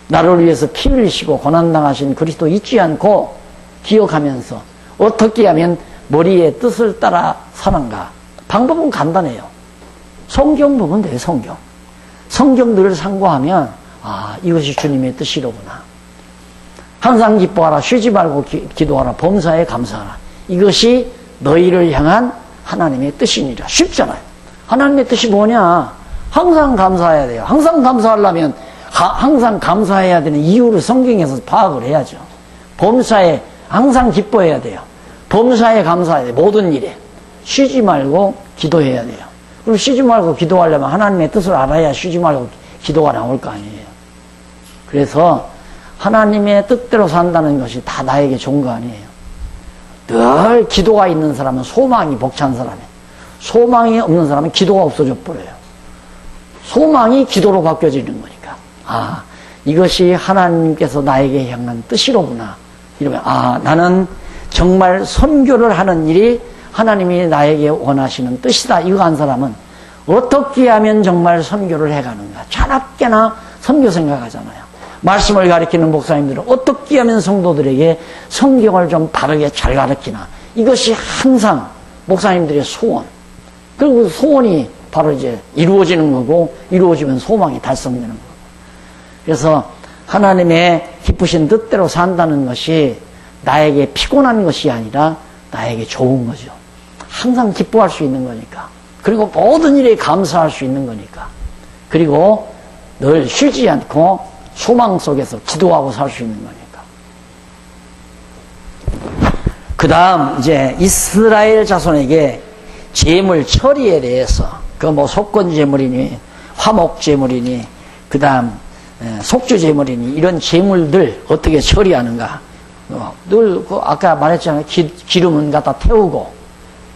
나를 위해서 피 흘리시고 고난당하신 그리스도 잊지 않고 기억하면서 어떻게 하면 머리의 뜻을 따라 사는가. 방법은 간단해요. 성경 보면 돼요. 성경 늘 상고하면 이것이 주님의 뜻이로구나. 항상 기뻐하라. 쉬지 말고 기도하라. 범사에 감사하라. 이것이 너희를 향한 하나님의 뜻이니라. 쉽잖아요. 하나님의 뜻이 뭐냐. 항상 감사해야 돼요. 항상 감사하려면 항상 감사해야 되는 이유를 성경에서 파악을 해야죠. 범사에 항상 기뻐해야 돼요. 범사에 감사해야 돼요. 모든 일에. 쉬지 말고 기도해야 돼요. 그럼 쉬지 말고 기도하려면 하나님의 뜻을 알아야 쉬지 말고 기도가 나올 거 아니에요. 그래서 하나님의 뜻대로 산다는 것이 다 나에게 좋은 거 아니에요. 늘 기도가 있는 사람은 소망이 벅찬 사람이에요. 소망이 없는 사람은 기도가 없어져 버려요. 소망이 기도로 바뀌어지는 거니까. 이것이 하나님께서 나에게 향한 뜻이로구나. 이러면 나는 정말 선교를 하는 일이 하나님이 나에게 원하시는 뜻이다. 이거 한 사람은 어떻게 하면 정말 선교를 해가는가. 자나깨나 선교 생각하잖아요. 말씀을 가르치는 목사님들은 어떻게 하면 성도들에게 성경을 좀 바르게 잘 가르치나. 이것이 항상 목사님들의 소원. 그리고 소원이 바로 이제 이루어지는 거고 이루어지면 소망이 달성되는 거고. 그래서 하나님의 기쁘신 뜻대로 산다는 것이 나에게 피곤한 것이 아니라 나에게 좋은 거죠. 항상 기뻐할 수 있는 거니까. 그리고 모든 일에 감사할 수 있는 거니까. 그리고 늘 쉬지 않고 소망 속에서 기도하고 살 수 있는 거니까. 그 다음 이제 이스라엘 자손에게 제물 처리에 대해서 그 뭐 속건제물이니 화목제물이니 그 다음 속주제물이니 이런 제물들 어떻게 처리하는가. 늘 아까 말했잖아요. 기름은 갖다 태우고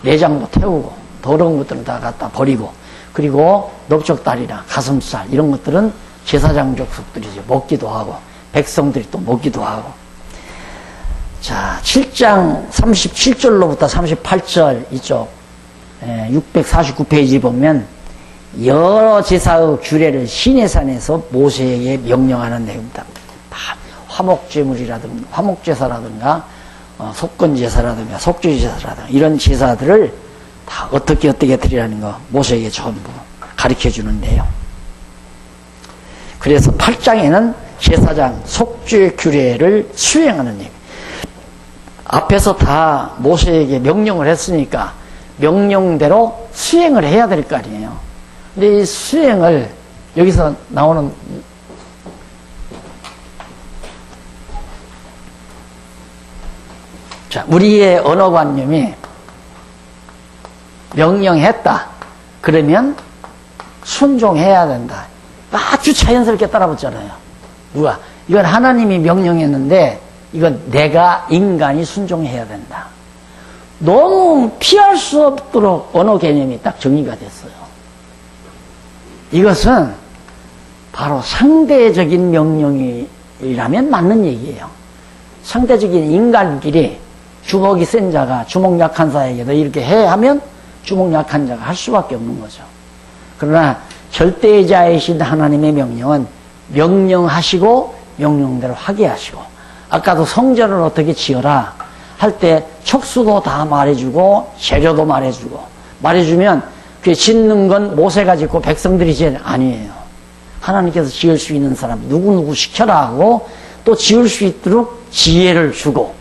내장도 태우고 더러운 것들은 다 갖다 버리고 그리고 넓적다리나 가슴살 이런 것들은 제사장 족속들이죠. 먹기도 하고 백성들이 또 먹기도 하고. 자, 7장 37절로부터 38절 이쪽 649페이지 보면 여러 제사의 규례를 시내산에서 모세에게 명령하는 내용입니다. 화목제물이라든가 화목제사라든가 속건제사라든가 속죄제사라든가 이런 제사들을 다 어떻게 드리라는 거 모세에게 전부 가르쳐주는 내용. 그래서 8장에는 제사장 속죄 규례를 수행하는 얘기. 앞에서 다 모세에게 명령을 했으니까 명령대로 수행을 해야 될 거 아니에요. 근데 이 수행을 여기서 나오는 자, 우리의 언어관념이 명령했다. 그러면 순종해야 된다. 아주 자연스럽게 따라붙잖아요. 누가? 이건 하나님이 명령했는데 이건 내가 인간이 순종해야 된다. 너무 피할 수 없도록 언어 개념이 딱 정의가 됐어요. 이것은 바로 상대적인 명령이라면 맞는 얘기예요. 상대적인 인간끼리 주먹이 센 자가 주먹 약한 자에게도 이렇게 해 하면 주먹 약한 자가 할 수밖에 없는 거죠. 그러나 절대자이신 하나님의 명령은 명령하시고 명령대로 하게 하시고, 아까도 성전을 어떻게 지어라 할 때 척수도 다 말해주고 재료도 말해주면 그 짓는 건 모세가 짓고 백성들이 짓는 아니에요. 하나님께서 지을 수 있는 사람 누구누구 시켜라 하고 또 지을 수 있도록 지혜를 주고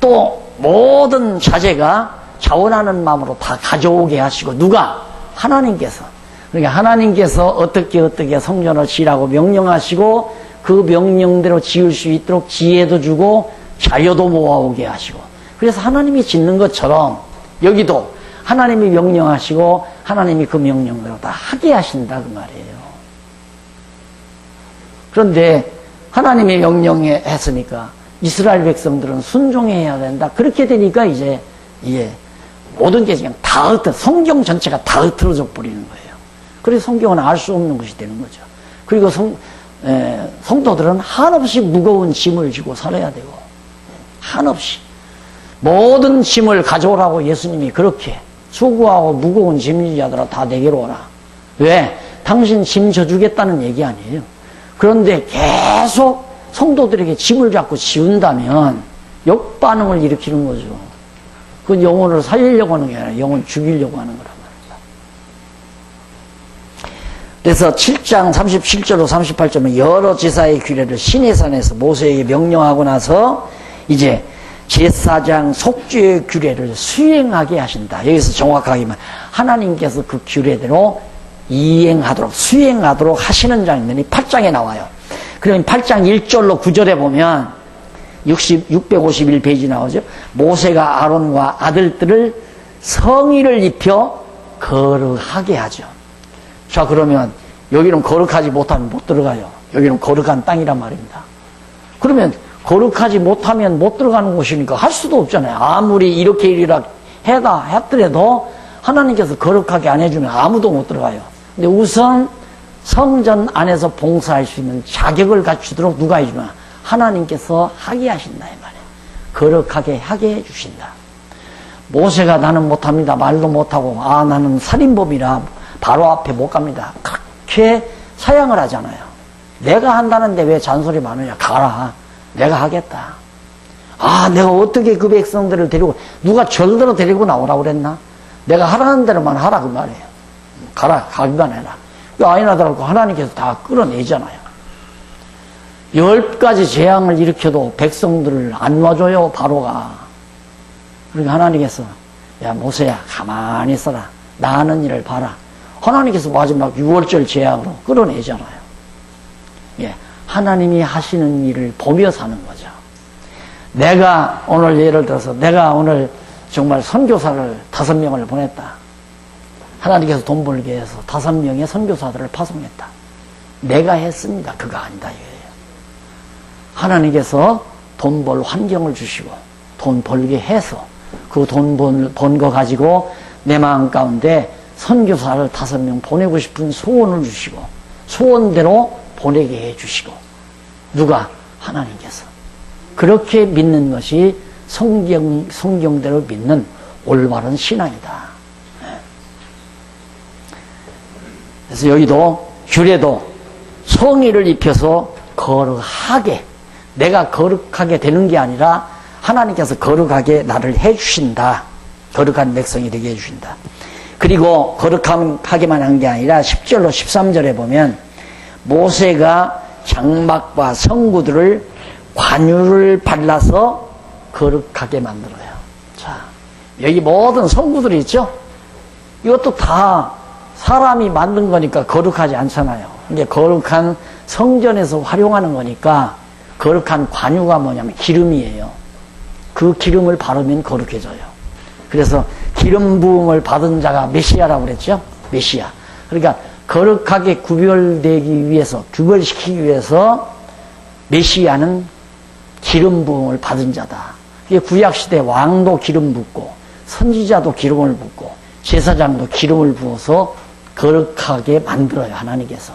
또 모든 자재가 자원하는 마음으로 다 가져오게 하시고, 누가? 하나님께서. 그러니까 하나님께서 어떻게 성전을 지으라고 명령하시고 그 명령대로 지을 수 있도록 지혜도 주고 자료도 모아오게 하시고, 그래서 하나님이 짓는 것처럼 여기도 하나님이 명령하시고 하나님이 그 명령대로 다 하게 하신다 그 말이에요. 그런데 하나님이 명령에 했으니까 이스라엘 백성들은 순종해야 된다. 그렇게 되니까 이제 모든 게 그냥 다 성경 전체가 다 흩어져 버리는 거예요. 그래서 성경은 알 수 없는 것이 되는 거죠. 그리고 성도들은 한없이 무거운 짐을 지고 살아야 되고, 한없이 모든 짐을 가져오라고 예수님이 그렇게 수고하고 무거운 짐자들아 다 내게로 오라. 왜? 당신 짐 져주겠다는 얘기 아니에요. 그런데 계속 성도들에게 짐을 자꾸 지운다면 역반응을 일으키는 거죠. 그건 영혼을 살리려고 하는 게 아니라 영혼 죽이려고 하는 거란 말입니다. 그래서 7장 37절로 38절은 여러 제사의 규례를 시내산에서 모세에게 명령하고 나서 이제 제사장 속죄의 규례를 수행하게 하신다. 여기서 정확하게 말하면 하나님께서 그 규례대로 이행하도록 수행하도록 하시는 장면이 8장에 나와요. 그러면 8장 1절로 9절에 보면 651페이지 나오죠. 모세가 아론과 아들들을 성의를 입혀 거룩하게 하죠. 자, 그러면 여기는 거룩하지 못하면 못 들어가요. 여기는 거룩한 땅이란 말입니다. 그러면 거룩하지 못하면 못 들어가는 곳이니까 할 수도 없잖아요. 아무리 이렇게 이리라 했더라도 하나님께서 거룩하게 안 해주면 아무도 못 들어가요. 근데 우선 성전 안에서 봉사할 수 있는 자격을 갖추도록 누가 해주나? 하나님께서 하게 하신다 이 말이에요. 거룩하게 하게 해주신다. 모세가 나는 못합니다. 말도 못하고 나는 살인범이라 바로 앞에 못 갑니다. 그렇게 사양을 하잖아요. 내가 한다는데 왜 잔소리 많으냐? 가라. 내가 하겠다. 내가 어떻게 그 백성들을 데리고, 누가 절대로 데리고 나오라고 그랬나? 내가 하라는 대로만 하라 그 말이에요. 가라, 가기만 해라. 아니나더라고 하나님께서 다 끌어내잖아요. 10가지 재앙을 일으켜도 백성들을 안 놔줘요, 바로가. 그러니까 하나님께서, 야, 모세야, 가만히 있어라. 나 하는 일을 봐라. 하나님께서 마지막 6월절 재앙으로 끌어내잖아요. 예, 하나님이 하시는 일을 보며 사는 거죠. 내가 오늘 예를 들어서 내가 오늘 정말 선교사를 5명을 보냈다. 하나님께서 돈 벌게 해서 5명의 선교사들을 파송했다. 내가 했습니다. 그거 아니다 이거예요. 하나님께서 돈 벌 환경을 주시고 돈 벌게 해서 그 돈 번 거 가지고 내 마음 가운데 선교사를 5명 보내고 싶은 소원을 주시고 소원대로 보내게 해주시고, 누가? 하나님께서. 그렇게 믿는 것이 성경대로 믿는 올바른 신앙이다. 그래서 여기도 규례도 성의를 입혀서 거룩하게, 내가 거룩하게 되는 게 아니라 하나님께서 거룩하게 나를 해주신다. 거룩한 백성이 되게 해주신다. 그리고 거룩하게만 한 게 아니라 10절로 13절에 보면 모세가 장막과 성구들을 관유를 발라서 거룩하게 만들어요. 자, 여기 모든 성구들이 있죠? 이것도 다 사람이 만든 거니까 거룩하지 않잖아요. 이게 거룩한 성전에서 활용하는 거니까 거룩한 관유가 뭐냐면 기름이에요. 그 기름을 바르면 거룩해져요. 그래서 기름 부음을 받은 자가 메시아라고 그랬죠? 메시아. 그러니까 거룩하게 구별되기 위해서, 구별시키기 위해서 메시아는 기름 부음을 받은 자다. 이게 구약시대 왕도 기름 붓고 선지자도 기름을 붓고 제사장도 기름을 부어서 거룩하게 만들어요, 하나님께서.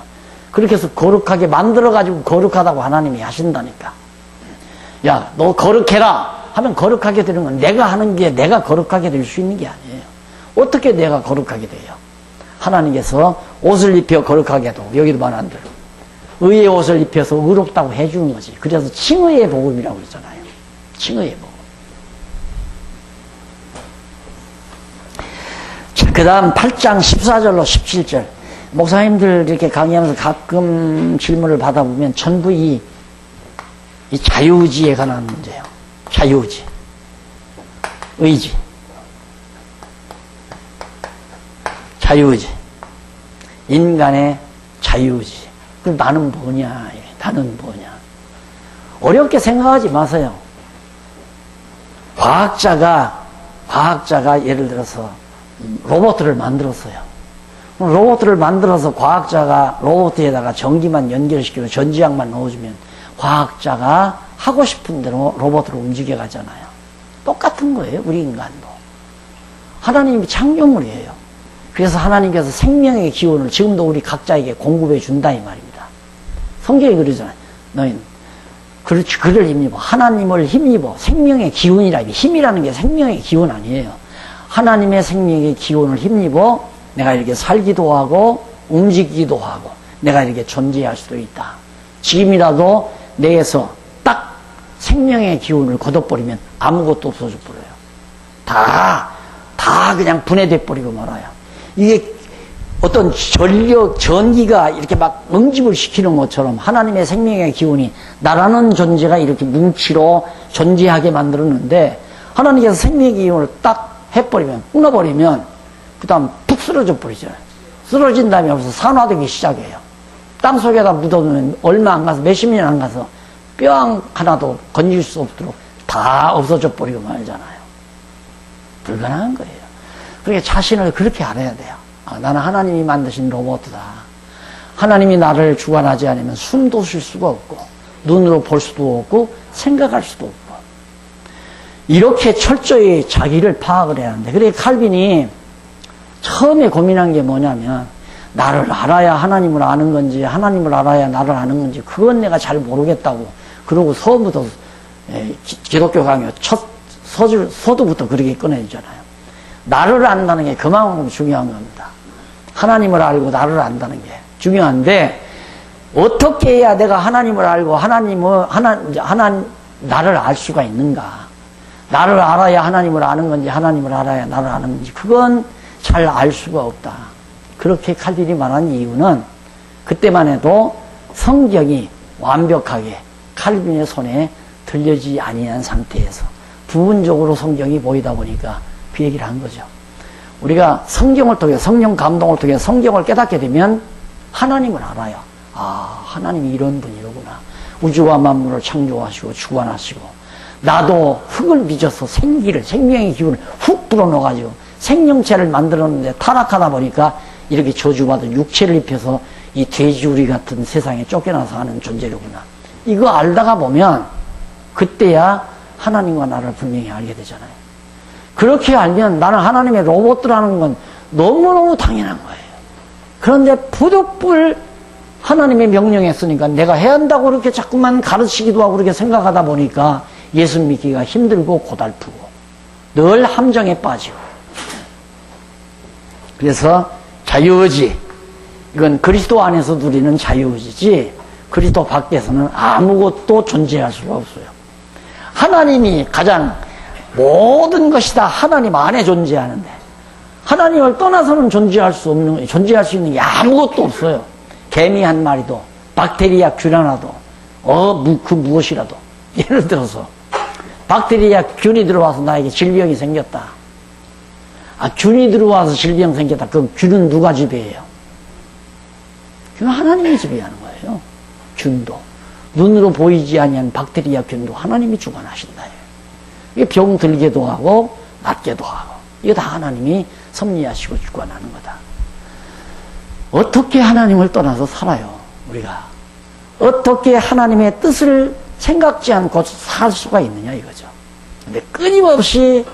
그렇게 해서 거룩하게 만들어가지고 거룩하다고 하나님이 하신다니까. 야, 너 거룩해라 하면 거룩하게 되는 건 내가 하는 게 내가 거룩하게 될 수 있는 게 아니에요. 어떻게 내가 거룩하게 돼요? 하나님께서 옷을 입혀 거룩하게 해도, 여기도 말한 대로 의의 옷을 입혀서 의롭다고 해주는 거지. 그래서 칭의의 복음이라고 그러잖아요. 칭의의 복음. 자, 그 다음 8장 14절로 17절. 목사님들 이렇게 강의하면서 가끔 질문을 받아보면 전부 이 자유의지에 관한 문제예요. 자유의지. 의지. 자유의지. 인간의 자유의지. 그럼 나는 뭐냐? 나는 뭐냐? 어렵게 생각하지 마세요. 과학자가 예를 들어서 로봇을 만들었어요. 로봇을 만들어서 과학자가 로봇에다가 전기만 연결시키고 전지약만 넣어주면 과학자가 하고 싶은 대로 로봇을 움직여 가잖아요. 똑같은 거예요, 우리 인간도. 하나님이 창조물이에요. 그래서 하나님께서 생명의 기운을 지금도 우리 각자에게 공급해 준다 이 말입니다. 성경이 그러잖아요. 너희는 그를 힘입어. 하나님을 힘입어. 생명의 기운이라. 힘이라는 게 생명의 기운 아니에요. 하나님의 생명의 기운을 힘입어 내가 이렇게 살기도 하고 움직이기도 하고 내가 이렇게 존재할 수도 있다. 지금이라도 내에서 딱 생명의 기운을 걷어버리면 아무것도 없어져 버려요. 다 그냥 분해돼 버리고 말아요. 이게 어떤 전기가 이렇게 막 응집을 시키는 것처럼 하나님의 생명의 기운이 나라는 존재가 이렇게 뭉치로 존재하게 만들었는데 하나님께서 생명의 기운을 딱 해버리면, 끊어버리면 그 다음 푹 쓰러져 버리잖아요. 쓰러진 다음에 여기서 산화되기 시작해요. 땅속에다 묻어두면 얼마 안 가서 몇십 년 안 가서 뼈 하나도 건질 수 없도록 다 없어져 버리고 말잖아요. 불가능한 거예요. 그러니까 자신을 그렇게 알아야 돼요. 나는 하나님이 만드신 로봇이다. 하나님이 나를 주관하지 않으면 숨도 쉴 수가 없고 눈으로 볼 수도 없고 생각할 수도 없고 이렇게 철저히 자기를 파악을 해야 하는데 그래서 칼빈이 처음에 고민한 게 뭐냐면 나를 알아야 하나님을 아는 건지 하나님을 알아야 나를 아는 건지 그건 내가 잘 모르겠다고 그러고 처음부터 기독교 강의 첫 서두부터 그렇게 꺼내잖아요. 나를 안다는 게 그만큼 중요한 겁니다. 하나님을 알고 나를 안다는 게 중요한데 어떻게 해야 내가 하나님을 알고 나를 알 수가 있는가? 나를 알아야 하나님을 아는 건지 하나님을 알아야 나를 아는 건지 그건 잘 알 수가 없다. 그렇게 칼빈이 말한 이유는 그때만 해도 성경이 완벽하게 칼빈의 손에 들려지지 아니한 상태에서 부분적으로 성경이 보이다 보니까 그 얘기를 한 거죠. 우리가 성경을 통해 성령 감동을 통해 성경을 깨닫게 되면 하나님을 알아요. 아, 하나님이 이런 분이로구나. 우주와 만물을 창조하시고 주관하시고 나도 흙을 빚어서 생명의 기운을 훅 불어넣어가지고 생명체를 만들었는데 타락하다 보니까 이렇게 저주받은 육체를 입혀서 이 돼지우리 같은 세상에 쫓겨나서 하는 존재로구나. 이거 알다가 보면 그때야 하나님과 나를 분명히 알게 되잖아요. 그렇게 알면 나는 하나님의 로봇들하는 건 너무너무 당연한 거예요. 그런데 부득불 하나님의 명령에 쓰니까 내가 해야 한다고 그렇게 자꾸만 가르치기도 하고 그렇게 생각하다 보니까 예수 믿기가 힘들고 고달프고 늘 함정에 빠지고 그래서 자유의지 이건 그리스도 안에서 누리는 자유의지지 그리스도 밖에서는 아무것도 존재할 수가 없어요. 하나님이 가장 모든 것이 다 하나님 안에 존재하는데 하나님을 떠나서는 존재할 수 있는 게 아무것도 없어요. 개미 한 마리도 박테리아 균 하나도 그 무엇이라도 예를 들어서 박테리아 균이 들어와서 나에게 질병이 생겼다. 균이 들어와서 질병 생겼다. 그럼 균은 누가 지배해요? 균은 하나님이 지배하는 거예요. 균도 눈으로 보이지 아니한 박테리아 균도 하나님이 주관하신다. 이게 병 들게도 하고 낫게도 하고 이거 다 하나님이 섭리하시고 주관하는 거다. 어떻게 하나님을 떠나서 살아요? 우리가 어떻게 하나님의 뜻을 생각지 않고 살 수가 있느냐 이거죠. 근데 끊임없이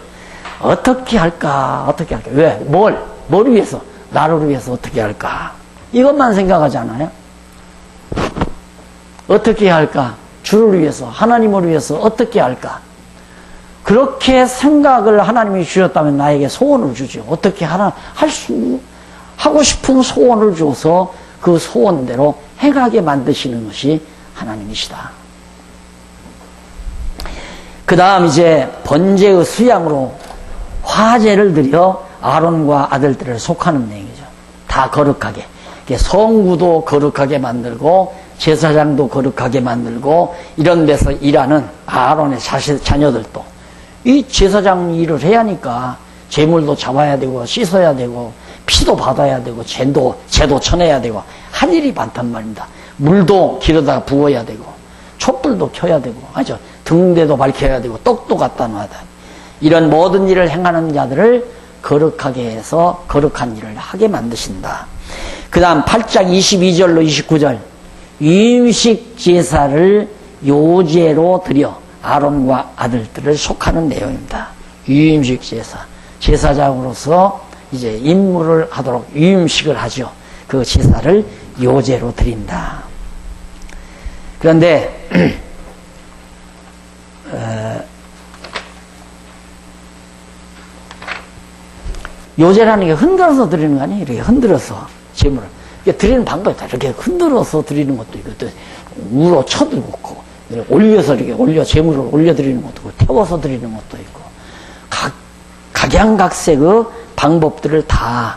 어떻게 할까? 왜? 뭘 위해서? 나를 위해서 어떻게 할까? 이것만 생각하지 않아요? 어떻게 할까? 주를 위해서, 하나님을 위해서 어떻게 할까? 그렇게 생각을 하나님이 주셨다면 나에게 소원을 주죠. 어떻게 하고 싶은 소원을 줘서 그 소원대로 행하게 만드시는 것이 하나님이시다. 그 다음 이제 번제의 수양으로 화제를 드려 아론과 아들들을 속하는 내용이죠. 다 거룩하게. 성구도 거룩하게 만들고 제사장도 거룩하게 만들고 이런 데서 일하는 아론의 자녀들도 이 제사장 일을 해야 하니까 제물도 잡아야 되고 씻어야 되고 피도 받아야 되고 제도 쳐내야 되고 한 일이 많단 말입니다. 물도 길어다 부어야 되고 촛불도 켜야 되고 아죠. 등대도 밝혀야 되고 떡도 갖다 놔야 돼. 이런 모든 일을 행하는 자들을 거룩하게 해서 거룩한 일을 하게 만드신다. 그 다음 8장 22절로 29절 유임식 제사를 요제로 드려 아론과 아들들을 속하는 내용입니다. 유임식 제사. 제사장으로서 이제 임무를 하도록 유임식을 하죠. 그 제사를 요제로 드린다. 그런데 요제라는 게 흔들어서 드리는 거 아니에요? 이렇게 흔들어서 제물을. 드리는 방법이 다 이렇게 흔들어서 드리는 것도 있고, 또 우로 쳐들고, 올려서 이렇게 제물을 올려드리는 것도 있고, 태워서 드리는 것도 있고, 각양각색의 방법들을 다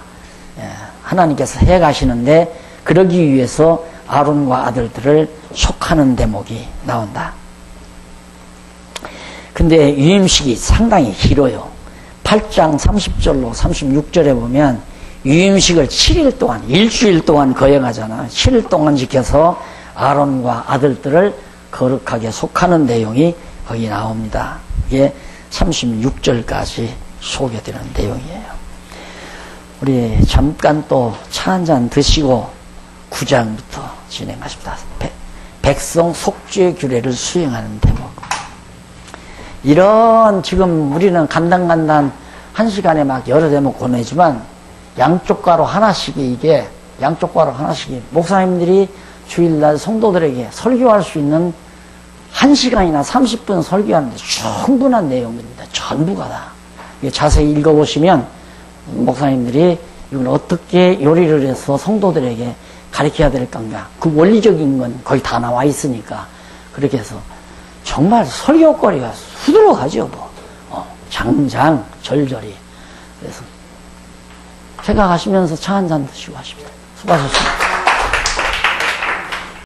하나님께서 해 가시는데, 그러기 위해서 아론과 아들들을 속하는 대목이 나온다. 근데 유임식이 상당히 길어요. 8장 30절로 36절에 보면 유임식을 7일 동안, 일주일 동안 거행하잖아. 7일 동안 지켜서 아론과 아들들을 거룩하게 속하는 내용이 거기 나옵니다. 이게 36절까지 소개되는 내용이에요. 우리 잠깐 또 차 한잔 드시고 9장부터 진행하십니다. 백성 속죄 규례를 수행하는 대목. 이런 지금 우리는 간단간단 한 시간에 막 여러 대목 보내지만 양쪽 가로 하나씩이 목사님들이 주일날 성도들에게 설교할 수 있는 1시간이나 30분 설교하는데 충분한 내용입니다. 전부가 다. 자세히 읽어보시면 목사님들이 이걸 어떻게 요리를 해서 성도들에게 가르쳐야 될 건가. 그 원리적인 건 거의 다 나와 있으니까 그렇게 해서 정말 설교거리가 수두룩하죠. 장장 절절히. 그래서 생각하시면서 차 한잔 드시고 하십니다. 수고하셨습니다.